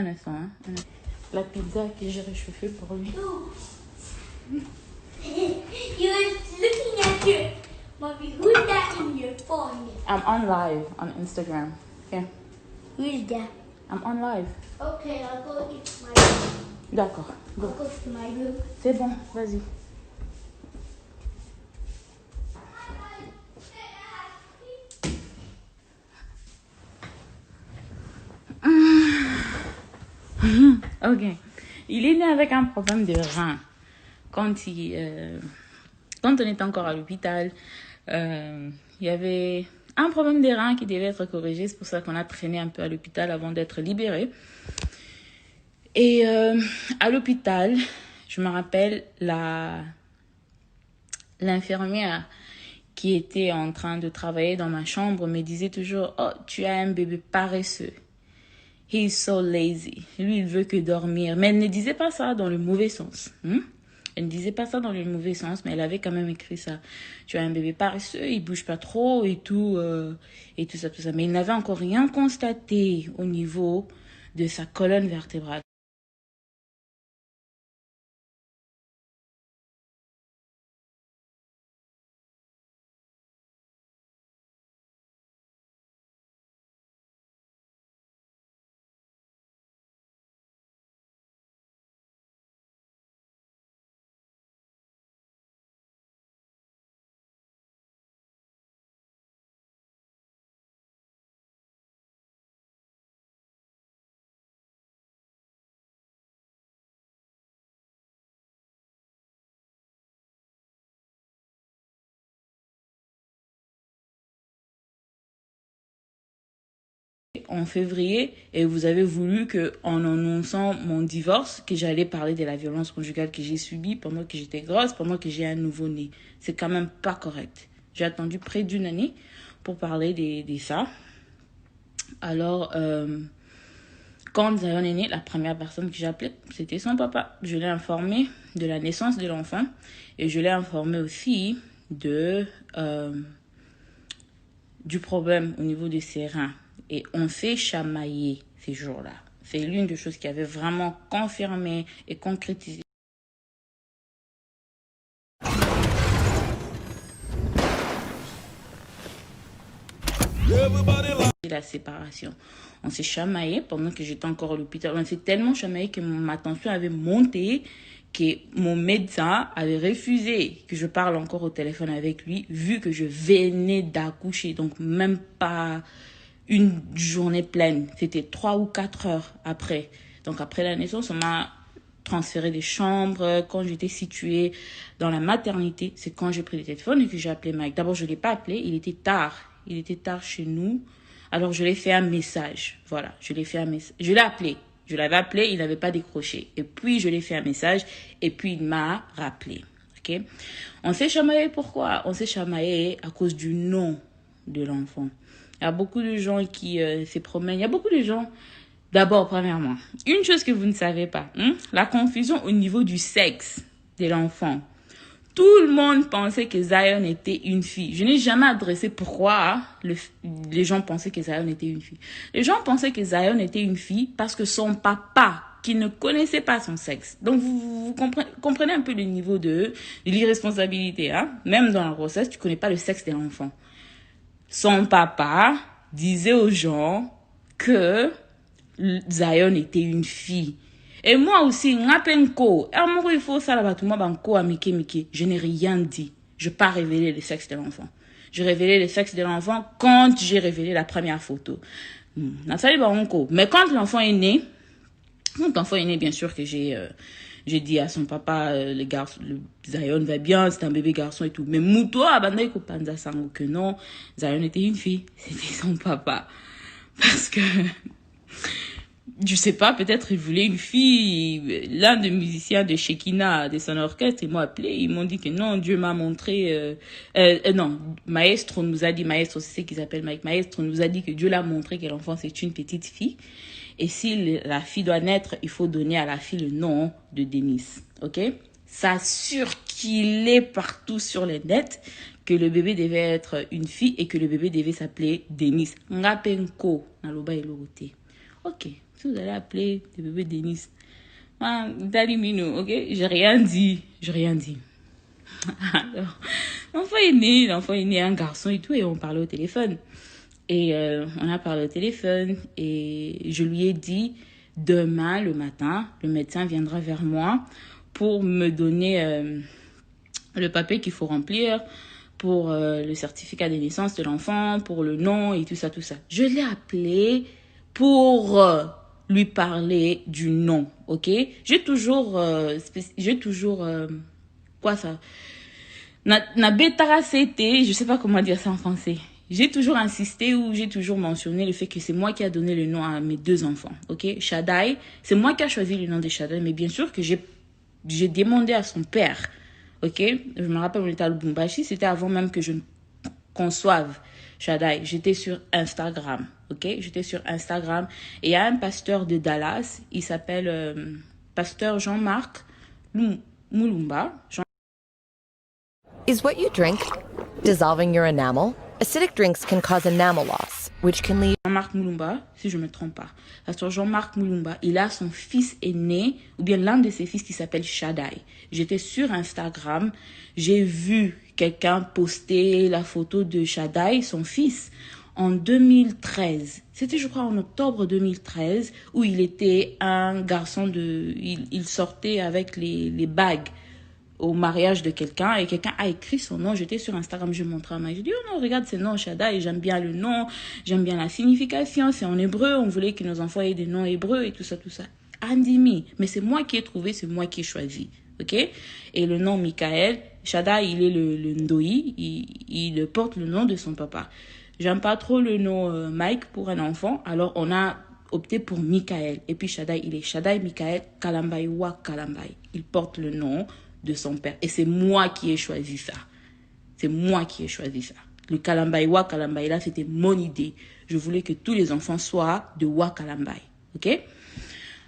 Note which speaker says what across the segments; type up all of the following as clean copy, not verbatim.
Speaker 1: Un instant, hein. La pizza que j'ai réchauffée pour lui.
Speaker 2: You were looking at your mommy. Who's that in your phone?
Speaker 1: I'm on live on Instagram. Here.
Speaker 2: Who is that?
Speaker 1: I'm on live.
Speaker 2: Okay, I'll go into my room.
Speaker 1: D'accord.
Speaker 2: I'll go to my room.
Speaker 1: C'est bon, vas-y. Ok. Il est né avec un problème de rein. Quand on était encore à l'hôpital, il y avait un problème des reins qui devait être corrigé. C'est pour ça qu'on a traîné un peu à l'hôpital avant d'être libéré. Et à l'hôpital, je me rappelle l'infirmière qui était en train de travailler dans ma chambre me disait toujours « Oh, tu as un bébé paresseux. He is so lazy. » Lui, il veut que dormir. Mais elle ne disait pas ça dans le mauvais sens. Elle ne disait pas ça dans le mauvais sens, mais elle avait quand même écrit ça. Tu as un bébé paresseux, il bouge pas trop et tout ça, tout ça. Mais il n'avait encore rien constaté au niveau de sa colonne vertébrale. En février, et vous avez voulu que, en annonçant mon divorce, que j'allais parler de la violence conjugale que j'ai subie pendant que j'étais grosse, pendant que j'ai un nouveau-né. C'est quand même pas correct. J'ai attendu près d'une année pour parler de ça. Alors, quand Zion est né, la première personne que j'ai appelée, c'était son papa. Je l'ai informé de la naissance de l'enfant et je l'ai informé aussi du problème au niveau de ses reins. Et on s'est chamaillé ces jours-là. C'est l'une des choses qui avait vraiment confirmé et concrétisé la séparation. On s'est chamaillé pendant que j'étais encore à l'hôpital. On s'est tellement chamaillé que ma tension avait monté, que mon médecin avait refusé que je parle encore au téléphone avec lui, vu que je venais d'accoucher. Donc même pas une journée pleine. C'était 3 ou 4 heures après. Donc après la naissance, on m'a transféré des chambres. Quand j'étais située dans la maternité, c'est quand j'ai pris le téléphone et que j'ai appelé Mike. D'abord, je ne l'ai pas appelé, il était tard. Il était tard chez nous. Alors, je lui ai fait un message. Voilà, je lui ai fait un message. Je l'ai appelé. Je l'avais appelé, il n'avait pas décroché. Et puis, je lui ai fait un message et puis il m'a rappelé. Okay? On s'est chamaillé pourquoi? On s'est chamaillé à cause du nom de l'enfant. Il y a beaucoup de gens qui se promènent. Il y a beaucoup de gens. D'abord, premièrement, une chose que vous ne savez pas, la confusion au niveau du sexe de l'enfant. Tout le monde pensait que Zion était une fille. Je n'ai jamais adressé pourquoi les gens pensaient que Zion était une fille. Les gens pensaient que Zion était une fille parce que son papa, qui ne connaissait pas son sexe. Donc, vous comprenez un peu le niveau de l'irresponsabilité. Même dans la grossesse, tu ne connais pas le sexe de l'enfant. Son papa disait aux gens que Zion était une fille. Et moi aussi, je n'ai rien dit. Je n'ai pas révélé le sexe de l'enfant. J'ai révélé le sexe de l'enfant quand j'ai révélé la première photo. Mais quand l'enfant est né, bien sûr que j'ai dit à son papa, le Zion va bien, c'est un bébé garçon et tout. Mais Mouto abandonné Kopanza Sango que non, Zion était une fille. C'était son papa. Parce que je sais pas, peut-être il voulait une fille. L'un des musiciens de Shekina, de son orchestre, ils m'ont appelé. Ils m'ont dit que non, Dieu m'a montré... non, Maestro nous a dit, Maestro, c'est ce qu'ils appellent Mike. Maestro nous a dit que Dieu l'a montré que l'enfant, c'est une petite fille. Et si la fille doit naître, il faut donner à la fille le nom de Denise. OK? Ça circulait partout sur les nets que le bébé devait être une fille et que le bébé devait s'appeler Denise. Ngapenko, naloba elogote. OK. Si vous allez appeler le bébé Denis, Dalimino, ok? J'ai rien dit. Alors, l'enfant est né un garçon et tout, et on parlait au téléphone. Et on a parlé au téléphone, et je lui ai dit, demain le matin, le médecin viendra vers moi pour me donner le papier qu'il faut remplir pour le certificat de naissance de l'enfant, pour le nom et tout ça. Je l'ai appelé pour lui parler du nom, ok? J'ai toujours quoi ça? Na betara c'était, je sais pas comment dire ça en français. J'ai toujours insisté ou j'ai toujours mentionné le fait que c'est moi qui a donné le nom à mes 2 enfants, ok? Shaddai, c'est moi qui a choisi le nom de Shaddai, mais bien sûr que j'ai demandé à son père, ok? Je me rappelle, on était à Lubumbashi, c'était avant même que je ne conçoive Shaddai. J'étais sur Instagram, ok? J'étais sur Instagram et il y a un pasteur de Dallas, il s'appelle pasteur Jean-Marc Mulumba.
Speaker 3: Is what you drink dissolving your enamel? Acidic drinks can cause enamel loss, which can lead...
Speaker 1: Jean-Marc Mulumba, si je ne me trompe pas. Pasteur Jean-Marc Mulumba, il a son fils aîné, ou bien l'un de ses fils qui s'appelle Shaddai. J'étais sur Instagram, j'ai vu quelqu'un poster la photo de Shaddai, son fils, en 2013. C'était, je crois, en octobre 2013, où il était un garçon de... Il sortait avec les bagues au mariage de quelqu'un et quelqu'un a écrit son nom. J'étais sur Instagram, je montrais à ma, je dis oh non, regarde ce nom Shaddai, et j'aime bien le nom, j'aime bien la signification, c'est en hébreu, on voulait que nos enfants aient des noms hébreux et tout ça. Andimi, mais c'est moi qui ai trouvé, c'est moi qui ai choisi, ok? Et le nom Michael, Shaddai, il est le Ndoi, il porte le nom de son papa. J'aime pas trop le nom Mike pour un enfant, alors on a opté pour Michael. Et puis Shaddai, il est Shaddai Michael Kalambai Wa Kalambai. Il porte le nom de son père. Et c'est moi qui ai choisi ça. Le Kalambai Wa Kalambai, là, c'était mon idée. Je voulais que tous les enfants soient de Wa Kalambai. Ok?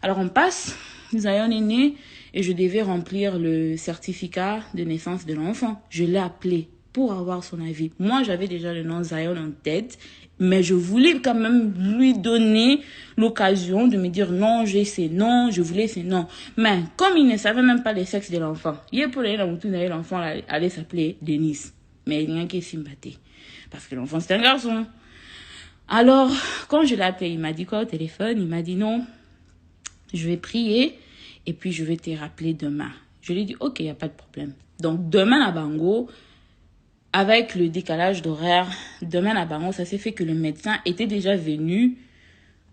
Speaker 1: Alors, on passe. Zion est né et je devais remplir le certificat de naissance de l'enfant. Je l'ai appelé pour avoir son avis. Moi, j'avais déjà le nom Zion en tête, mais je voulais quand même lui donner l'occasion de me dire non, j'ai ces noms, je voulais ces noms. Mais comme il ne savait même pas les sexes de l'enfant, l'enfant allait s'appeler Denis. Mais il n'y a qu'à s'imbattre. Parce que l'enfant, c'est un garçon. Alors, quand je l'ai appelé, il m'a dit quoi au téléphone? Il m'a dit non, je vais prier et puis je vais te rappeler demain. Je lui ai dit ok, il n'y a pas de problème. Donc, demain à Bango, avec le décalage d'horaire, demain à Bango, ça s'est fait que le médecin était déjà venu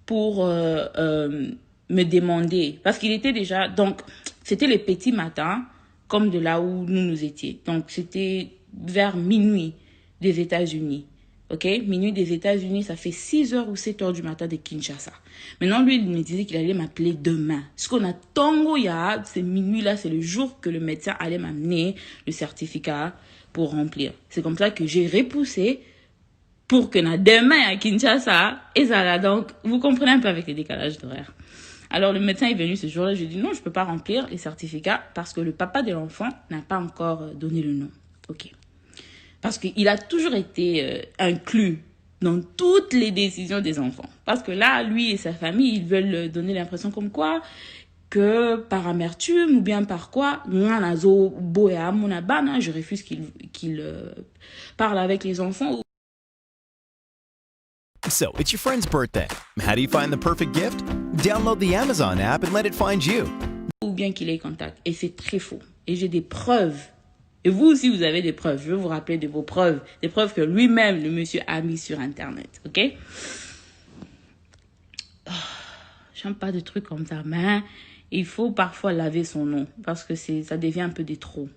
Speaker 1: pour me demander. Parce qu'il était déjà... Donc, c'était le petit matin, comme de là où nous étions. Donc, c'était vers minuit des États-Unis. Ok? Minuit des États-Unis, ça fait 6h ou 7h du matin de Kinshasa. Maintenant, lui, il me disait qu'il allait m'appeler demain. Ce qu'on a tango, c'est minuit là, c'est le jour que le médecin allait m'amener le certificat pour remplir. C'est comme ça que j'ai repoussé pour que demain à Kinshasa, et ça là. Donc, vous comprenez un peu avec les décalages d'horaire. Alors, le médecin est venu ce jour-là. Je lui ai dit non, je peux pas remplir les certificats parce que le papa de l'enfant n'a pas encore donné le nom. Ok. Parce qu'il a toujours été inclus dans toutes les décisions des enfants. Parce que là, lui et sa famille, ils veulent donner l'impression comme quoi que par amertume ou bien par quoi, je refuse qu'il parle avec les enfants.
Speaker 4: So, it's your friend's birthday. How do you find the perfect gift? Download the Amazon app and let it find you.
Speaker 1: Ou bien qu'il ait contact. Et c'est très faux. Et j'ai des preuves. Et vous aussi, vous avez des preuves. Je vais vous rappeler de vos preuves. Des preuves que lui-même, le monsieur, a mis sur Internet. Ok? Oh, j'aime pas de trucs comme ça. Mais il faut parfois laver son nom. Parce que ça devient un peu de trop.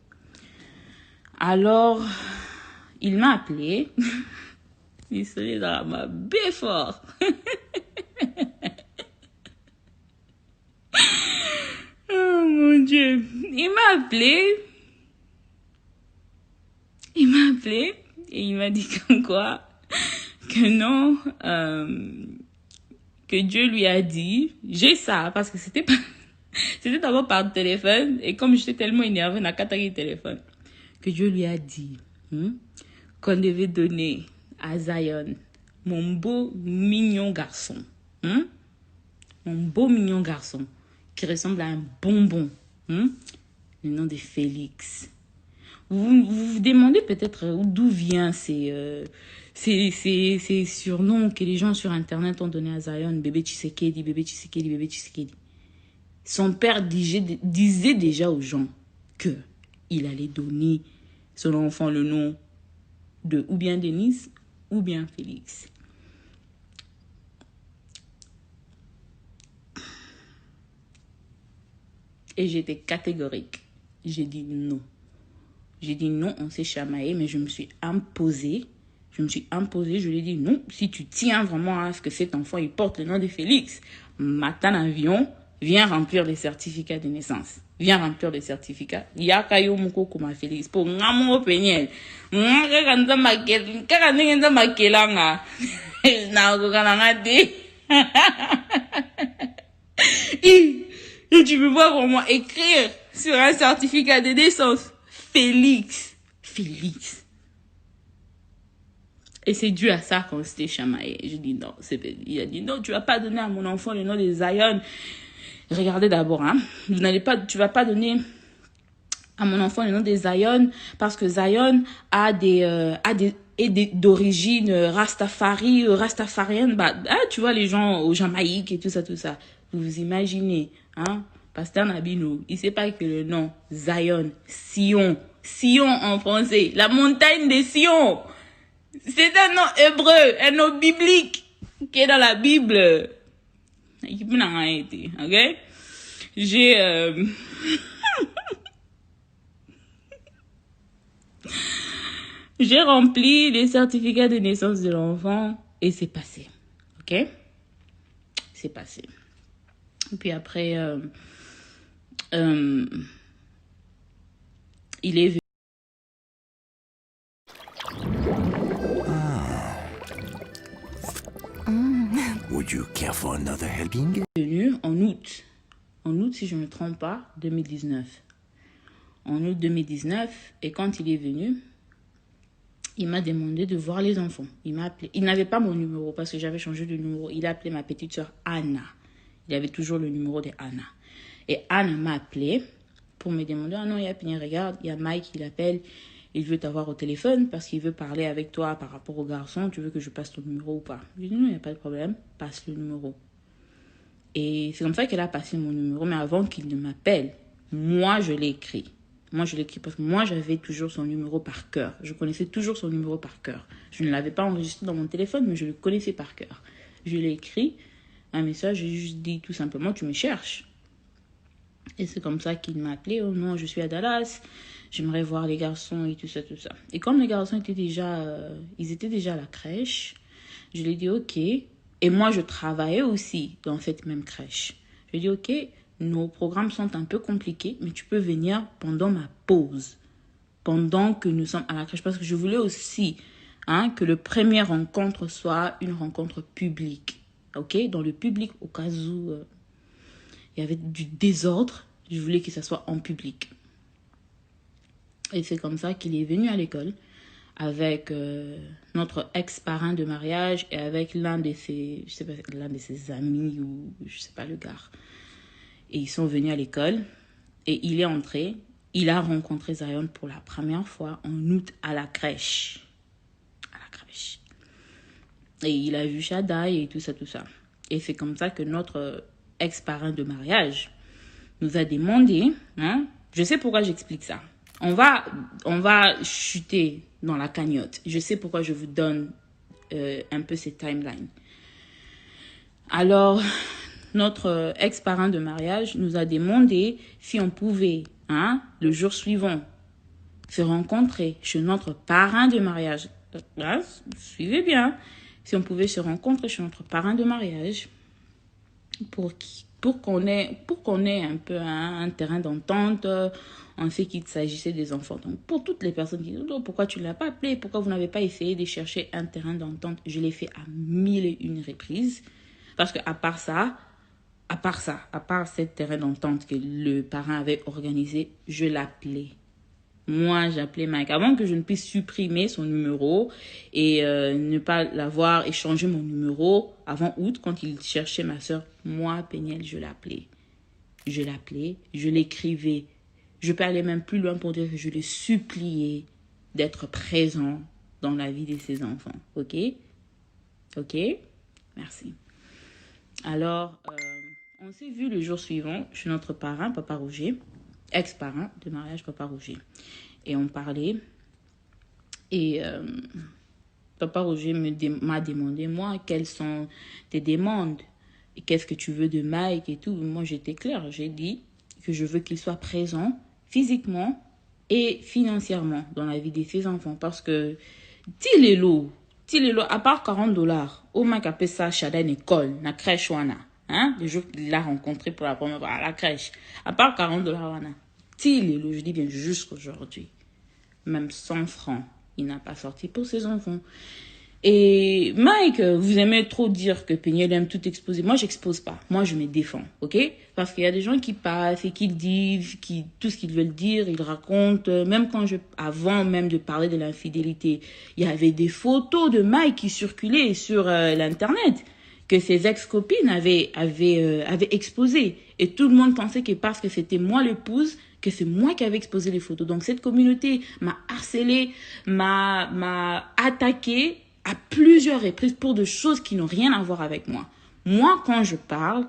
Speaker 1: Alors, il m'a appelé. Il se met dans ma baie fort. Oh mon Dieu. Il m'a appelé et il m'a dit comme quoi que non, que Dieu lui a dit, j'ai ça, parce que c'était d'abord par téléphone, et comme j'étais tellement énervée, on a catagé le téléphone, que Dieu lui a dit qu'on devait donner à Zion, mon beau, mignon garçon, Mon beau mignon garçon qui ressemble à un bonbon. Le nom de Félix. Vous demandez peut-être d'où vient ces surnoms que les gens sur Internet ont donné à Zion. Bébé Tshisekedi, bébé Tshisekedi, bébé Tshisekedi. Son père disait déjà aux gens que il allait donner son enfant le nom de ou bien Denise ou bien Félix. Et j'étais catégorique. J'ai dit non. J'ai dit non, on s'est chamaillé, mais je me suis imposée. Je lui ai dit non, si tu tiens vraiment à ce que cet enfant il porte le nom de Félix, matin avion, viens remplir les certificats de naissance. Viens remplir les certificats. Yakayo muko kuma Félix. Pour ngamo penyel. Ngakanda makel. Kakanda makelanga. Na kokana ngati. Et tu peux voir comment écrire sur un certificat de naissance. Félix. Félix. Et c'est dû à ça qu'on s'était chamaillé. Je dis non. Il a dit non, tu vas pas donner à mon enfant le nom de Zion. Regardez d'abord, hein. Tu vas pas donner à mon enfant le nom de Zion parce que Zion a d'origine rastafarienne. Tu vois les gens au Jamaïque et tout ça. Vous vous imaginez, hein? Pasteur Nabino, il sait pas que le nom Zion, Sion en français, la montagne de Sion, c'est un nom hébreu, un nom biblique qui est dans la Bible. Ok? J'ai rempli les certificats de naissance de l'enfant et c'est passé. Ok? C'est passé. Et puis après, il est
Speaker 5: Would you care for another helping?
Speaker 1: venu en août. En août, si je ne me trompe pas, 2019. En août 2019, et quand il est venu, il m'a demandé de voir les enfants. Il m'a appelé. Il n'avait pas mon numéro parce que j'avais changé de numéro. Il a appelé ma petite soeur Anna. Il avait toujours le numéro de Anna. Et Anna m'a appelé pour me demander, ah non, il y a Pigné, regarde, il y a Mike qui l'appelle. Il veut t'avoir au téléphone parce qu'il veut parler avec toi par rapport au garçon. Tu veux que je passe ton numéro ou pas? Je dis non, il n'y a pas de problème. Passe le numéro. Et c'est comme ça qu'elle a passé mon numéro. Mais avant qu'il ne m'appelle, moi, je l'ai écrit. Moi, je l'ai écrit parce que moi, j'avais toujours son numéro par cœur. Je connaissais toujours son numéro par cœur. Je ne l'avais pas enregistré dans mon téléphone, mais je le connaissais par cœur. Je l'ai écrit un message. J'ai juste dit tout simplement, tu me cherches. Et c'est comme ça qu'il m'a appelé. Oh non, je suis à Dallas. J'aimerais voir les garçons et tout ça. Et comme les garçons étaient déjà, ils étaient déjà à la crèche, je lui ai dit ok. Et moi, je travaillais aussi dans cette même crèche. Je lui ai dit ok, nos programmes sont un peu compliqués, mais tu peux venir pendant ma pause, pendant que nous sommes à la crèche, parce que je voulais aussi que le premier rencontre soit une rencontre publique. Ok, dans le public, au cas où il y avait du désordre, je voulais que ça soit en public. Et c'est comme ça qu'il est venu à l'école avec notre ex-parrain de mariage et avec l'un de ses amis ou je sais pas le gars. Et ils sont venus à l'école et il est entré. Il a rencontré Zion pour la première fois en août à la crèche. Et il a vu Shaddai et tout ça. Et c'est comme ça que notre ex-parrain de mariage nous a demandé, je sais pourquoi j'explique ça. On va chuter dans la cagnotte. Je sais pourquoi je vous donne un peu ces timelines. Alors, notre ex-parrain de mariage nous a demandé si on pouvait, le jour suivant, se rencontrer chez notre parrain de mariage. Suivez bien. Si on pouvait se rencontrer chez notre parrain de mariage pour qu'on ait un peu un terrain d'entente en ce qu'il s'agissait des enfants. Donc, pour toutes les personnes qui disent oh, pourquoi tu ne l'as pas appelé, pourquoi vous n'avez pas essayé de chercher un terrain d'entente, je l'ai fait à 1001 reprises. Parce que à part ce terrain d'entente que le parrain avait organisé, je l'appelais. Moi, j'appelais Mike. Avant que je ne puisse supprimer son numéro et ne pas l'avoir échangé mon numéro avant août, quand il cherchait ma soeur, moi, Péniel, je l'appelais. Je l'appelais, je l'écrivais. Je peux aller même plus loin pour dire que je le suppliais d'être présent dans la vie de ses enfants. OK? OK? Merci. Alors, on s'est vu le jour suivant chez notre parrain, Papa Roger, ex-parrain de mariage, Papa Roger. Et on parlait. Et Papa Roger m'a demandé, moi, quelles sont tes demandes? Et qu'est-ce que tu veux de Mike et tout? Moi, j'étais claire. J'ai dit que je veux qu'il soit présent physiquement et financièrement dans la vie de ses enfants. Parce que, Tilelo, à part $40, au Mike appelle ça Shada une école, na crèche wana. Hein? Le jour qu'il l'a rencontré pour la première fois à la crèche. À part $40 wana. Tilelo, je dis bien jusqu'aujourd'hui. Même 100 francs, il n'a pas sorti pour ses enfants. Et Mike, vous aimez trop dire que Péniel aime tout exposer. Moi, j'expose pas. Moi, je me défends, ok? Parce qu'il y a des gens qui passent et qui disent tout ce qu'ils veulent dire, ils racontent. Même avant même de parler de l'infidélité, il y avait des photos de Mike qui circulaient sur l'internet que ses ex-copines avaient exposées. Et tout le monde pensait que parce que c'était moi l'épouse, que c'est moi qui avais exposé les photos. Donc, cette communauté m'a harcelé, m'a attaqué à plusieurs reprises pour des choses qui n'ont rien à voir avec moi. Moi, quand je parle,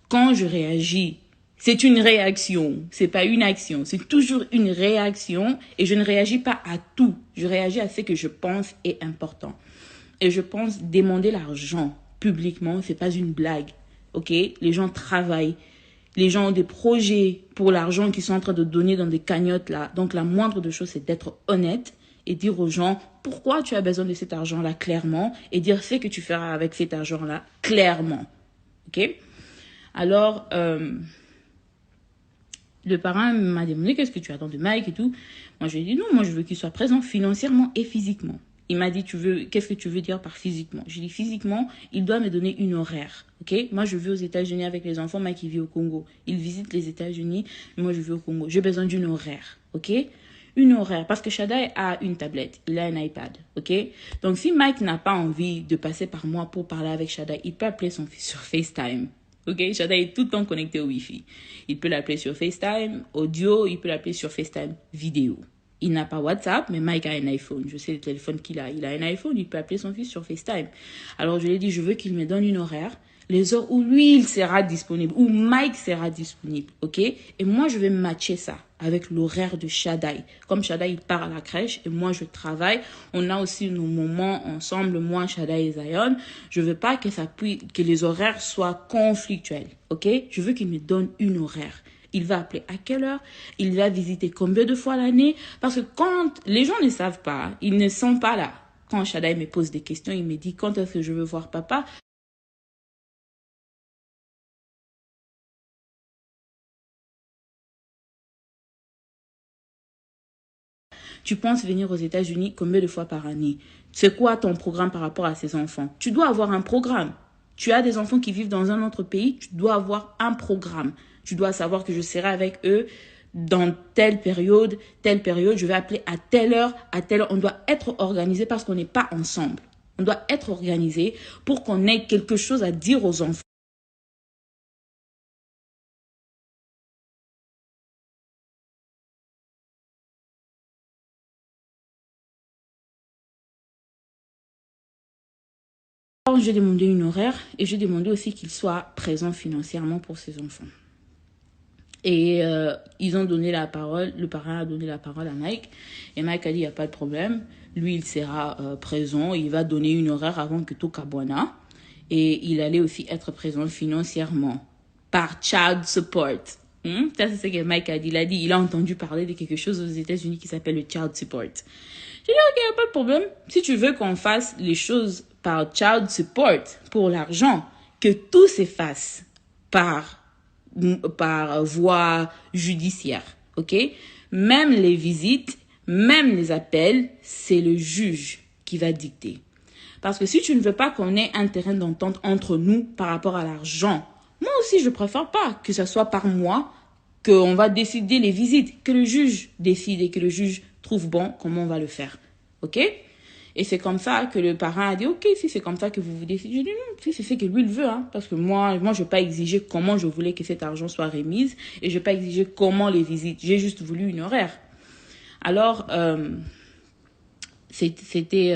Speaker 1: quand je réagis, c'est une réaction. C'est pas une action. C'est toujours une réaction et je ne réagis pas à tout. Je réagis à ce que je pense est important. Et je pense demander l'argent publiquement, c'est pas une blague. OK? Les gens travaillent. Les gens ont des projets pour l'argent qu'ils sont en train de donner dans des cagnottes là. Donc, la moindre des choses, c'est d'être honnête et dire aux gens pourquoi tu as besoin de cet argent-là clairement et dire ce que tu feras avec cet argent-là clairement. OK? Alors, le parrain m'a demandé qu'est-ce que tu attends de Mike et tout. Moi, je lui ai dit non, moi, je veux qu'il soit présent financièrement et physiquement. Il m'a dit, qu'est-ce que tu veux dire par physiquement? J'ai dit physiquement, il doit me donner une horaire. OK? Moi, je vis aux États-Unis avec les enfants. Mike, il vit au Congo. Il visite les États-Unis. Moi, je vis au Congo. J'ai besoin d'une horaire. OK? Une horaire. Parce que Shadai a une tablette. Il a un iPad. OK? Donc, si Mike n'a pas envie de passer par moi pour parler avec Shadai, il peut appeler son fils sur FaceTime. OK? Shadai est tout le temps connecté au Wi-Fi. Il peut l'appeler sur FaceTime audio. Il peut l'appeler sur FaceTime vidéo. Il n'a pas WhatsApp, mais Mike a un iPhone. Je sais le téléphone qu'il a. Il a un iPhone, il peut appeler son fils sur FaceTime. Alors, je lui ai dit, je veux qu'il me donne une horaire, les heures où lui, il sera disponible, où Mike sera disponible, OK? Et moi, je vais matcher ça avec l'horaire de Shadai. Comme Shadai, il part à la crèche et moi, je travaille. On a aussi nos moments ensemble, moi, Shadai et Zion. Je veux pas que les horaires soient conflictuels, OK? Je veux qu'il me donne une horaire. Il va appeler à quelle heure? Il va visiter combien de fois l'année? Parce que quand les gens ne savent pas, ils ne sont pas là. Quand Shadai me pose des questions, il me dit quand est-ce que je veux voir papa? Tu penses venir aux États-Unis combien de fois par année? C'est quoi ton programme par rapport à ces enfants? Tu dois avoir un programme. Tu as des enfants qui vivent dans un autre pays, tu dois avoir un programme. Tu dois savoir que je serai avec eux dans telle période, je vais appeler à telle heure, à telle heure. On doit être organisé parce qu'on n'est pas ensemble. On doit être organisé pour qu'on ait quelque chose à dire aux enfants. J'ai demandé une horaire et j'ai demandé aussi qu'il soit présent financièrement pour ses enfants. Et ils ont donné la parole, le parrain a donné la parole à Mike. Et Mike a dit, il n'y a pas de problème. Lui, il sera présent. Il va donner une horaire avant que tout Kabwana. Et il allait aussi être présent financièrement par child support. Ça, c'est ce que Mike a dit. Il a entendu parler de quelque chose aux États-Unis qui s'appelle le child support. J'ai dit, OK, il n'y a pas de problème. Si tu veux qu'on fasse les choses par child support, pour l'argent, que tout s'efface par voie judiciaire, OK? Même les visites, même les appels, c'est le juge qui va dicter. Parce que si tu ne veux pas qu'on ait un terrain d'entente entre nous par rapport à l'argent, moi aussi, je préfère pas que ce soit par moi, qu'on va décider les visites, que le juge décide et que le juge trouve bon comment on va le faire. OK? Et c'est comme ça que le parent a dit, OK, si c'est comme ça que vous décidez, je dis non, si c'est ce que lui il veut, hein, parce que moi, je ne vais pas exiger comment je voulais que cet argent soit remis et je ne vais pas exiger comment les visites. J'ai juste voulu une horaire. Alors, c'était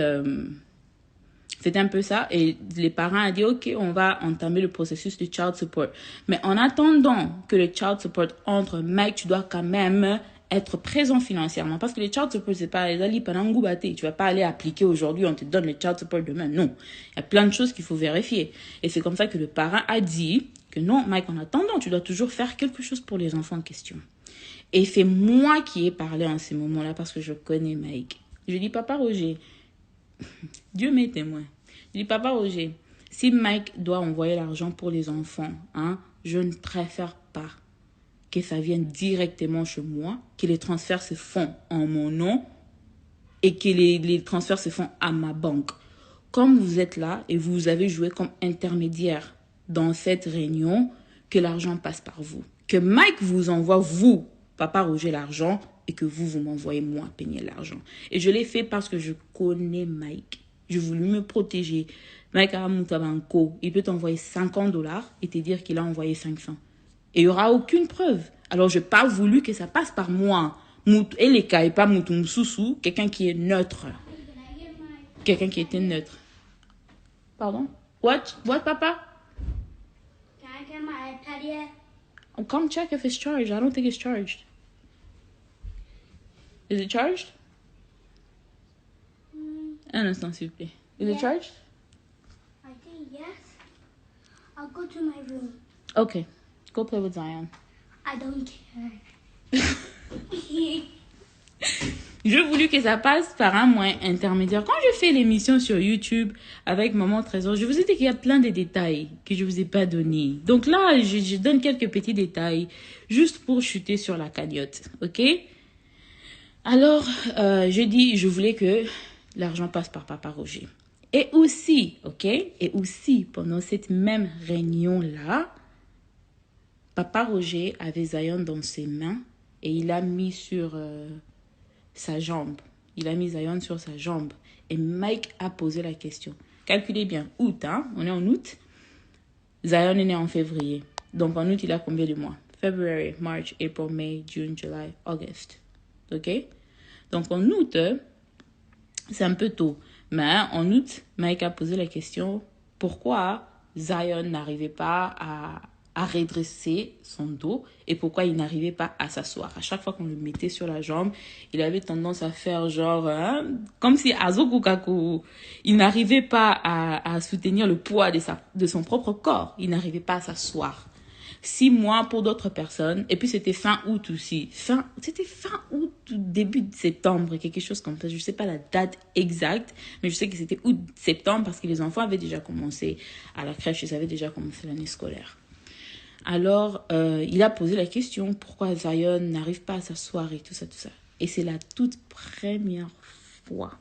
Speaker 1: un peu ça. Et les parents ont dit, OK, on va entamer le processus de child support. Mais en attendant que le child support entre, Mike, tu dois quand même être présent financièrement. Parce que les child support, c'est pas les alliés pendant Ngoubaté. Tu vas pas aller appliquer aujourd'hui, on te donne le child support demain. Non. Il y a plein de choses qu'il faut vérifier. Et c'est comme ça que le parent a dit que non, Mike, en attendant, tu dois toujours faire quelque chose pour les enfants en question. Et c'est moi qui ai parlé en ces moments-là parce que je connais Mike. Je dis, Papa Roger, Dieu m'est témoin. Je dis, Papa Roger, si Mike doit envoyer l'argent pour les enfants, hein, je ne préfère pas que ça vienne directement chez moi, que les transferts se font en mon nom et que les transferts se font à ma banque. Comme vous êtes là et vous avez joué comme intermédiaire dans cette réunion, que l'argent passe par vous. Que Mike vous envoie, vous, Papa Roger, l'argent et que vous m'envoyez moi payer l'argent. Et je l'ai fait parce que je connais Mike. Je voulais me protéger. Mike Aramutabanko, il peut t'envoyer $50 et te dire qu'il a envoyé 500. Et il n'y aura aucune preuve. Alors, je n'ai pas voulu que ça passe par moi. Et les cas, et pas Moutoumsousou, quelqu'un qui est neutre. Quelqu'un qui était neutre. Pardon? What, papa?
Speaker 2: Can I get my iPad yet?
Speaker 1: Oh, come check if it's charged. I don't think it's charged. Is it charged? Un instant, s'il vous plaît. Is it charged?
Speaker 2: I think yes. I'll go to my room.
Speaker 1: Okay. Go play with Zion.
Speaker 2: I don't care.
Speaker 1: J'ai voulu que ça passe par un moyen intermédiaire. Quand je fais l'émission sur YouTube avec Maman Trésor, je vous ai dit qu'il y a plein de détails que je ne vous ai pas donnés. Donc là, je donne quelques petits détails juste pour chuter sur la cagnotte. OK? Alors, je dis, je voulais que l'argent passe par Papa Roger. Et aussi, OK? Et aussi, pendant cette même réunion-là, Papa Roger avait Zion dans ses mains et il a mis sur sa jambe. Il a mis Zion sur sa jambe. Et Mike a posé la question. Calculez bien, août, hein? On est en août. Zion est né en février. Donc en août, il a combien de mois? February, March, April, May, June, July, August. OK? Donc en août, c'est un peu tôt. Mais en août, Mike a posé la question, pourquoi Zion n'arrivait pas à redresser son dos et pourquoi il n'arrivait pas à s'asseoir. À chaque fois qu'on le mettait sur la jambe, il avait tendance à faire genre, comme si Azokukaku, il n'arrivait pas à soutenir le poids de son propre corps. Il n'arrivait pas à s'asseoir. 6 mois pour d'autres personnes. Et puis c'était fin août aussi. C'était fin août, début de septembre, quelque chose comme ça. Je ne sais pas la date exacte, mais je sais que c'était août-septembre parce que les enfants avaient déjà commencé à la crèche, ils avaient déjà commencé l'année scolaire. Alors, il a posé la question, pourquoi Zion n'arrive pas à s'asseoir et tout ça. Et c'est la toute première fois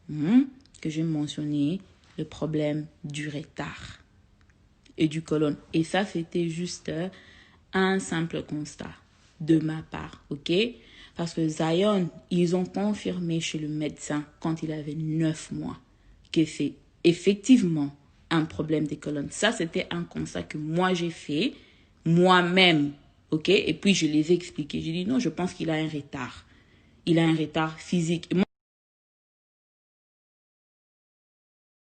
Speaker 1: que j'ai mentionné le problème du retard et du côlon. Et ça, c'était juste un simple constat de ma part, OK? Parce que Zion, ils ont confirmé chez le médecin quand il avait 9 mois que c'est effectivement un problème des colonnes. Ça, c'était un constat que moi, j'ai fait moi-même, OK? Et puis, je les ai expliqués. J'ai dit, non, je pense qu'il a un retard. Il a un retard physique.